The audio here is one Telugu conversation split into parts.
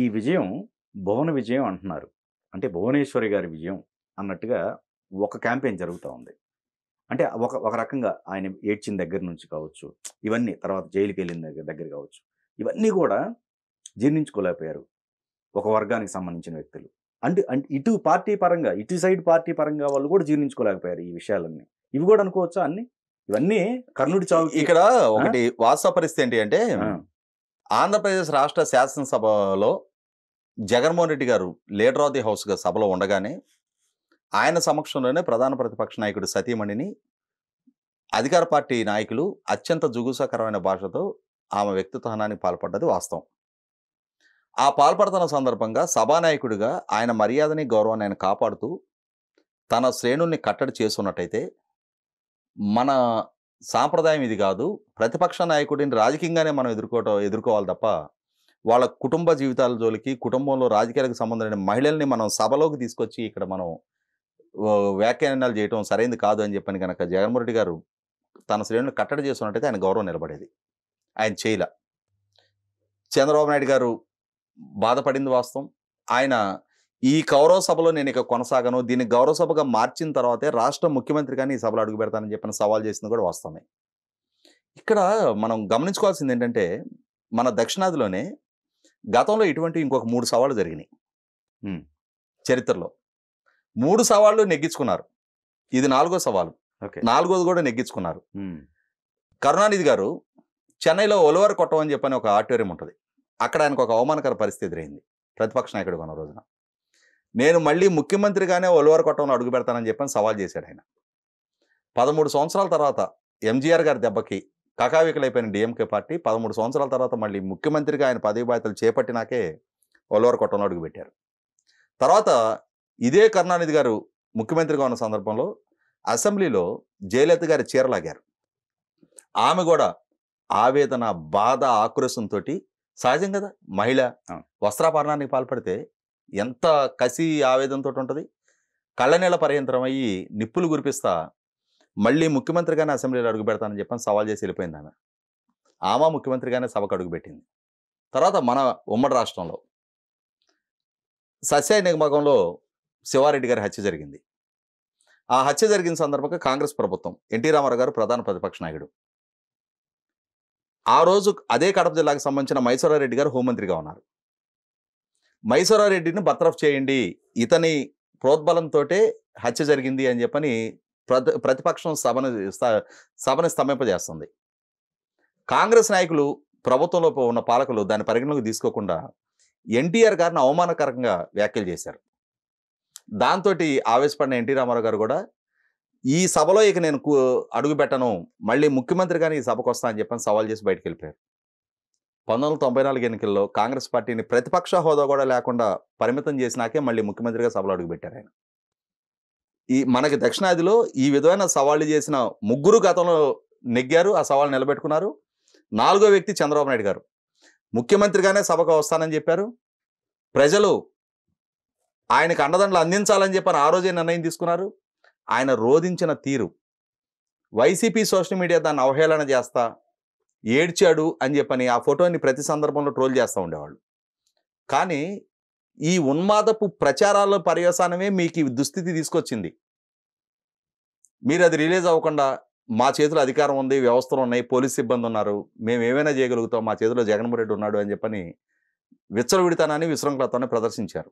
ఈ విజయం భువన విజయం అంటున్నారు. అంటే భువనేశ్వరి గారి విజయం అన్నట్టుగా ఒక క్యాంపెయిన్ జరుగుతా ఉంది. అంటే ఒక ఒక రకంగా ఆయన ఏడ్చిన దగ్గర నుంచి కావచ్చు, ఇవన్నీ తర్వాత జైలుకెళ్ళిన దగ్గర కావచ్చు. ఇవన్నీ కూడా జీర్ణించుకోలేకపోయారు ఒక వర్గానికి సంబంధించిన వ్యక్తులు. అంటే ఇటు పార్టీ పరంగా, ఇటు సైడ్ పార్టీ పరంగా వాళ్ళు కూడా జీర్ణించుకోలేకపోయారు ఈ విషయాలన్నీ. ఇవి కూడా అనుకోవచ్చా అన్ని? ఇవన్నీ కర్ణుడి చావుకి ఇక్కడ ఆ? ఒకటి వాస్తవ పరిస్థితి ఏంటి అంటే ఆ, ఆంధ్రప్రదేశ్ రాష్ట్ర శాసనసభలో జగన్మోహన్ రెడ్డి గారు లీడర్ ఆఫ్ ది హౌస్గా సభలో ఉండగానే ఆయన సమక్షంలోనే ప్రధాన ప్రతిపక్ష నాయకుడు సతీమణిని అధికార పార్టీ నాయకులు అత్యంత జుగుసకరమైన భాషతో ఆమె వ్యక్తిత్వ హనానికి పాల్పడ్డది వాస్తవం. ఆ పాల్పడుతున్న సందర్భంగా సభానాయకుడిగా ఆయన మర్యాదని గౌరవాన్ని ఆయన కాపాడుతూ తన శ్రేణుల్ని కట్టడి చేస్తున్నట్టయితే మన సాంప్రదాయం ఇది కాదు. ప్రతిపక్ష నాయకుడిని రాజకీయంగానే మనం ఎదుర్కోవాలి తప్ప వాళ్ళ కుటుంబ జీవితాల జోలికి, కుటుంబంలో రాజకీయాలకు సంబంధమైన మహిళల్ని మనం సభలోకి తీసుకొచ్చి ఇక్కడ మనం వ్యాఖ్యానాలు చేయటం సరైనది కాదు అని చెప్పని కనుక జగన్మోహన్ రెడ్డి గారు తన శ్రేణులను కట్టడి చేస్తున్నట్టయితే ఆయన గౌరవం నిలబడేది. ఆయన చేయలే. చంద్రబాబు నాయుడు గారు బాధపడింది వాస్తవం. ఆయన ఈ గౌరవ సభలో నేను ఇక కొనసాగను, దీన్ని గౌరవ సభగా మార్చిన తర్వాతే రాష్ట్ర ముఖ్యమంత్రిగాని ఈ సభలో అడుగు పెడతానని చెప్పిన సవాల్ చేసింది కూడా వాస్తవమే. ఇక్కడ మనం గమనించుకోవాల్సింది ఏంటంటే మన దక్షిణాదిలోనే గతంలో ఇటువంటి ఇంకొక 3 సవాళ్ళు జరిగినాయి ఉమ్, చరిత్రలో. 3 సవాళ్ళు నెగ్గించుకున్నారు. ఇది 4గో సవాలు. ఓకే. 4గోది కూడా నెగ్గించుకున్నారు. ఉమ్, కరుణానిధి గారు చెన్నైలో ఒలివర్ కొట్టం అని చెప్పని ఒక ఆడిటోరియం ఉంటుంది. అక్కడ ఆయనకు ఒక అవమానకర పరిస్థితి ఎదురైంది ప్రతిపక్ష నాయకుడు కొన్న రోజున. నేను మళ్ళీ ముఖ్యమంత్రిగానే ఒలివర్ కొట్టంలో అడుగు పెడతానని చెప్పని సవాల్ చేశాడు ఆయన. 13 సంవత్సరాల తర్వాత ఎంజీఆర్ గారి దెబ్బకి కకావికలైపోయిన డిఎంకే పార్టీ 13 సంవత్సరాల తర్వాత మళ్ళీ ముఖ్యమంత్రిగా ఆయన పదవి బాధ్యతలు చేపట్టినాకే ఒలివర్ కొట్టంలో అడుగుపెట్టారు. తర్వాత ఇదే కరుణానిధి గారు ముఖ్యమంత్రిగా ఉన్న సందర్భంలో అసెంబ్లీలో జయలలిత గారి చీరలాగారు. ఆమె కూడా ఆవేదన, బాధ, ఆక్రోశంతో సహజం కదా, మహిళ వస్త్రాపహరణానికి పాల్పడితే ఎంత కసి ఆవేదనతో ఉంటుంది. కళ్ళనీళ్ళ పర్యంతరం అయ్యి నిప్పులు గురిపిస్తా మళ్ళీ ముఖ్యమంత్రిగానే అసెంబ్లీలో అడుగు పెడతానని చెప్పని సవాల్ చేసి వెళ్ళిపోయింది ఆమె. ఆమె ముఖ్యమంత్రిగానే సభకు అడుగుపెట్టింది. తర్వాత మన ఉమ్మడి రాష్ట్రంలో సస్యాయి నిగమకంలో శివారెడ్డి గారి హత్య జరిగింది. ఆ హత్య జరిగిన సందర్భంగా కాంగ్రెస్ ప్రభుత్వం, ఎన్టీ రామారావు గారు ప్రధాన ప్రతిపక్ష నాయకుడు. ఆ రోజు అదే కడప జిల్లాకు సంబంధించిన మైసూరారెడ్డి గారు హోంమంత్రిగా ఉన్నారు. మైసూరారెడ్డిని బర్తరఫ్ చేయండి, ఇతని ప్రోద్బలంతో హత్య జరిగింది అని చెప్పని ప్రతిపక్షం సభను స్తంభింపజేస్తుంది. కాంగ్రెస్ నాయకులు, ప్రభుత్వంలో ఉన్న పాలకులు దాన్ని పరిగణలోకి తీసుకోకుండా ఎన్టీఆర్ గారిని అవమానకరంగా వ్యాఖ్యలు చేశారు. దాంతో ఆవేశపడిన ఎన్టీ రామారావు గారు కూడా ఈ సభలో ఇక నేను అడుగు పెట్టను, మళ్ళీ ముఖ్యమంత్రిగానే ఈ సభకు వస్తా అని చెప్పని సవాల్ చేసి బయటకు వెళ్ళిపోయారు. 1994 ఎన్నికల్లో కాంగ్రెస్ పార్టీని ప్రతిపక్ష హోదా కూడా లేకుండా పరిమితం చేసినాకే మళ్ళీ ముఖ్యమంత్రిగా సభలో అడుగుపెట్టారు ఆయన. మనకి దక్షిణాదిలో ఈ విధమైన సవాళ్లు చేసిన 3 గతంలో నెగ్గారు, ఆ సవాళ్ళు నిలబెట్టుకున్నారు. 4గో వ్యక్తి చంద్రబాబు నాయుడు గారు ముఖ్యమంత్రిగానే సభకు వస్తానని చెప్పారు. ప్రజలు ఆయనకు అండదండలు అందించాలని చెప్పని ఆ రోజే నిర్ణయం తీసుకున్నారు. ఆయన రోధించిన తీరు, వైసీపీ సోషల్ మీడియా దాన్ని అవహేళన చేస్తా ఏడ్చాడు అని చెప్పని ఆ ఫోటోని ప్రతి సందర్భంలో ట్రోల్ చేస్తూ ఉండేవాళ్ళు. కానీ ఈ ఉన్మాదపు ప్రచారాల పర్యవసానమే మీకు ఈ దుస్థితి తీసుకొచ్చింది. మీరు అది రిలీజ్ అవ్వకుండా మా చేతిలో అధికారం ఉంది, వ్యవస్థలు ఉన్నాయి, పోలీస్ సిబ్బంది ఉన్నారు, మేము ఏమైనా చేయగలుగుతాం, మా చేతిలో జగన్మోహన్ రెడ్డి ఉన్నాడు అని చెప్పని విచ్చలవిడితనాన్ని, విశృంఖలతని ప్రదర్శించారు.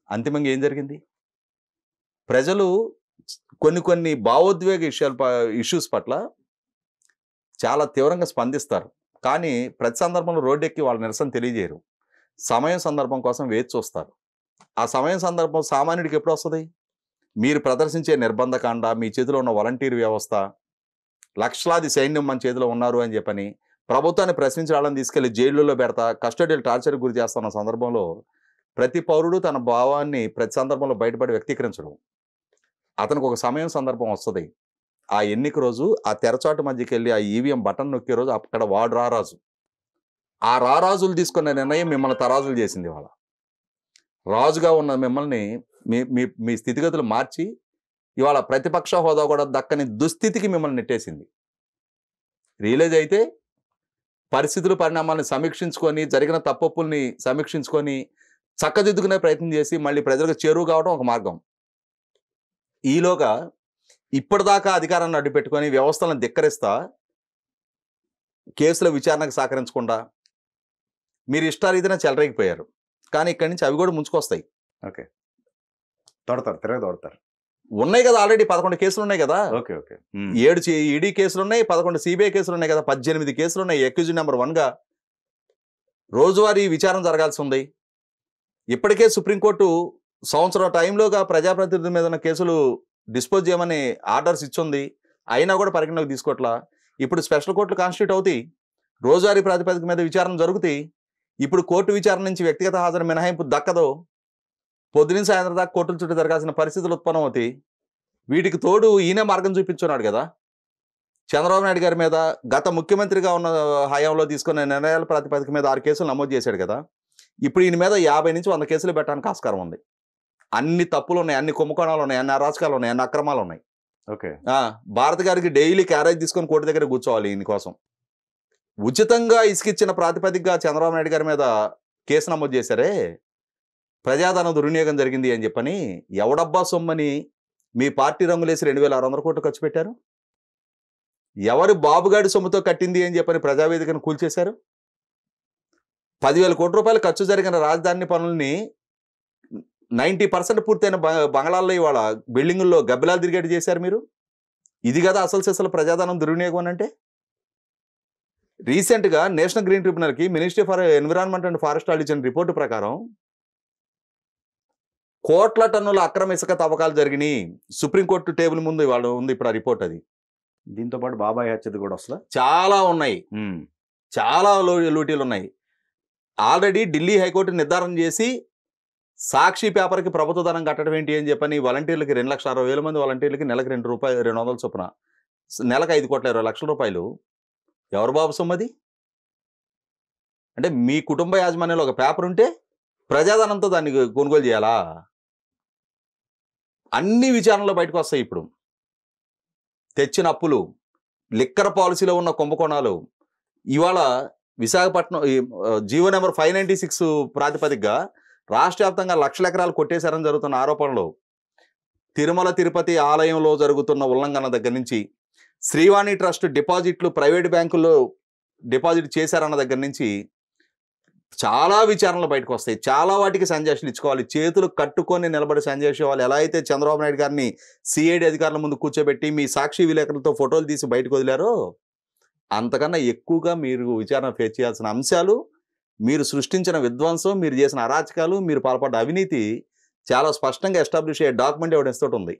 అంతిమంగా ఏం జరిగింది? ప్రజలు కొన్ని భావోద్వేగ ఇష్యూస్ పట్ల చాలా తీవ్రంగా స్పందిస్తారు. కానీ ప్రతి సందర్భంలో రోడ్డెక్కి వాళ్ళ నిరసన తెలియజేయరు. సమయం సందర్భం కోసం వేచి చూస్తారు. ఆ సమయం సందర్భం సామాన్యుడికి ఎప్పుడు వస్తుంది? మీరు ప్రదర్శించే నిర్బంధకాండ, మీ చేతిలో ఉన్న వాలంటీర్ వ్యవస్థ, లక్షలాది సైన్యం మన చేతిలో ఉన్నారు అని చెప్పని ప్రభుత్వాన్ని ప్రశ్నించే వాళ్ళని తీసుకెళ్లి జైళ్ళలో పెడతా, కస్టడియల్ టార్చర్కి గురి చేస్తున్న సందర్భంలో ప్రతి పౌరుడు తన భావాన్ని ప్రతి సందర్భంలో బయటపడి వ్యక్తీకరించడం. అతనికి ఒక సమయం సందర్భం వస్తుంది. ఆ ఎన్నిక రోజు ఆ తెరచాటు మధ్యకి వెళ్ళి ఆ ఈవీఎం బటన్ నొక్కే రోజు అక్కడ వాడు రారాజు. ఆ రారాజులు తీసుకున్న నిర్ణయం మిమ్మల్ని తరాజులు చేసింది. వాళ్ళ రాజుగా ఉన్న మిమ్మల్ని మీ స్థితిగతులు మార్చి ఇవాళ ప్రతిపక్ష హోదా కూడా దక్కని దుస్థితికి మిమ్మల్ని నెట్టేసింది. రియలైజ్ అయితే పరిస్థితుల పరిణామాలను సమీక్షించుకొని జరిగిన తప్పొప్పుల్ని సమీక్షించుకొని చక్కదిద్దుకునే ప్రయత్నం చేసి మళ్ళీ ప్రజలకు చేరువ కావడం ఒక మార్గం. ఈలోగా ఇప్పటిదాకా అధికారాన్ని అడ్డుపెట్టుకొని వ్యవస్థలను ధిక్కరిస్తా కేసుల విచారణకు సహకరించకుండా మీరు ఇష్టారీతిన చెలరేగిపోయారు. కానీ ఇక్కడి నుంచి అవి కూడా ముంచుకొస్తాయి. ఓకే, తోడతారు, తిరగ తోడతారు. ఉన్నాయి కదా, ఆల్రెడీ 11 కేసులు ఉన్నాయి కదా. ఓకే ఓకే 7 ఈడీ కేసులు ఉన్నాయి, 11 సిబిఐ కేసులు ఉన్నాయి కదా, 18 కేసులు ఉన్నాయి. అక్యూజ్ నెంబర్ 1గా రోజువారీ విచారణ జరగాల్సి ఉంది. ఇప్పటికే సుప్రీంకోర్టు సంవత్సరం టైంలోగా ప్రజాప్రతినిధుల మీద ఉన్న కేసులు డిస్పోజ్ చేయమని ఆర్డర్స్ ఇచ్చింది. అయినా కూడా పరిగణలోకి తీసుకోవట్లా. ఇప్పుడు స్పెషల్ కోర్టులు కాన్స్టిట్యూట్ అవుతాయి, రోజువారీ ప్రాతిపదిక మీద విచారణ జరుగుతాయి. ఇప్పుడు కోర్టు విచారణ నుంచి వ్యక్తిగత హాజరు మినహాయింపు దక్కదు. పొద్దున సాయంత్రం దాకా కోర్టుల చుట్టూ జరగాల్సిన పరిస్థితులు ఉత్పన్నం అవుతాయి. వీటికి తోడు ఈయన మార్గం చూపించున్నాడు కదా. చంద్రబాబు నాయుడు గారి మీద గత ముఖ్యమంత్రిగా ఉన్న హయాంలో తీసుకున్న నిర్ణయాల ప్రాతిపదిక మీద 6 కేసులు నమోదు చేశాడు కదా. ఇప్పుడు ఈయన మీద 50 నుంచి 100 కేసులు పెట్టడానికి ఆస్కారం ఉంది. అన్ని తప్పులు ఉన్నాయి, అన్ని కుంభకోణాలు ఉన్నాయి, అన్ని అరాచకాలు ఉన్నాయి, అన్ని అక్రమాలు ఉన్నాయి. ఓకే, భారత్ గారికి డైలీ క్యారేజ్ తీసుకొని కోర్టు దగ్గర కూర్చోవాలి. ఈయన కోసం ఉచితంగా ఇసుకిచ్చిన ప్రాతిపదికగా చంద్రబాబు నాయుడు గారి మీద కేసు నమోదు చేశారే, ప్రజాధనం దుర్వినియోగం జరిగింది అని చెప్పని ఎవడబ్బా సొమ్మని మీ పార్టీ రంగులేసి 2600 కోట్లు ఖర్చు పెట్టారు. ఎవరు బాబుగాడి సొమ్ముతో కట్టింది అని చెప్పని ప్రజావేదికను కూల్చేశారు. 10,000 కోట్ల రూపాయలు ఖర్చు జరిగిన రాజధాని పనుల్ని 90% పూర్తయిన బంగళాల్లో ఇవాళ బిల్డింగుల్లో గబ్బిలాలు తిరిగేట్టు చేశారు మీరు. ఇది కదా అసలు ప్రజాధనం దుర్వినియోగం అని అంటే. రీసెంట్గా నేషనల్ గ్రీన్ ట్రిబ్యునల్కి ministry for environment and forest ఇచ్చిన రిపోర్టు ప్రకారం కోట్ల టన్నుల అక్రమ ఇసుక తవ్వకాలు జరిగినాయి. సుప్రీంకోర్టు టేబుల్ ముందు ఇవాళ ఉంది ఇప్పుడు ఆ రిపోర్ట్. అది దీంతో పాటు బాబాయ్ హత్యది కూడా వస్తుందా? చాలా ఉన్నాయి, చాలా లూటీలు ఉన్నాయి. ఆల్రెడీ ఢిల్లీ హైకోర్టు నిర్ధారణ చేసి సాక్షి పేపర్కి ప్రభుత్వ ధనం కట్టడం ఏంటి అని చెప్పని వాలంటీర్లకి 2,60,000 మంది వాలంటీర్లకి నెలకు $200 చొప్పున నెలకు 5,20,00,000 రూపాయలు. ఎవరు బాబు సొమ్మది? అంటే మీ కుటుంబ యాజమాన్యంలో ఒక పేపర్ ఉంటే ప్రజాధనంతో దాన్ని కొనుగోలు చేయాలా? అన్ని విచారణలో బయటకు వస్తాయి. ఇప్పుడు తెచ్చిన అప్పులు, లిక్కర్ పాలసీలో ఉన్న కుంభకోణాలు, ఇవాళ విశాఖపట్నం జీవో నెంబర్ 596 ప్రాతిపదికగా రాష్ట్ర వ్యాప్తంగా లక్షల ఎకరాలు కొట్టేశారని జరుగుతున్న ఆరోపణలు, తిరుమల తిరుపతి ఆలయంలో జరుగుతున్న ఉల్లంఘన దగ్గర నుంచి, శ్రీవాణి ట్రస్ట్ డిపాజిట్లు ప్రైవేట్ బ్యాంకుల్లో డిపాజిట్ చేశారన్న దగ్గర నుంచి చాలా విచారణలు బయటకు వస్తాయి. చాలా వాటికి సంజాషన్లు ఇచ్చుకోవాలి. చేతులు కట్టుకొని నిలబడి సంజాషి వాళ్ళు ఎలా అయితే చంద్రబాబు నాయుడు గారిని సిఐడి అధికారుల ముందు కూర్చోబెట్టి మీ సాక్షి విలేకరులతో ఫోటోలు తీసి బయటకు వదిలారో అంతకన్నా ఎక్కువగా మీరు విచారణ ఫేస్ చేయాల్సిన అంశాలు, మీరు సృష్టించిన విధ్వంసం, మీరు చేసిన అరాచకాలు, మీరు పాల్పడ్డ అవినీతి చాలా స్పష్టంగా ఎస్టాబ్లిష్ అయ్యే డాక్యుమెంట్ ఎవిడెన్స్ తోటి ఉంది.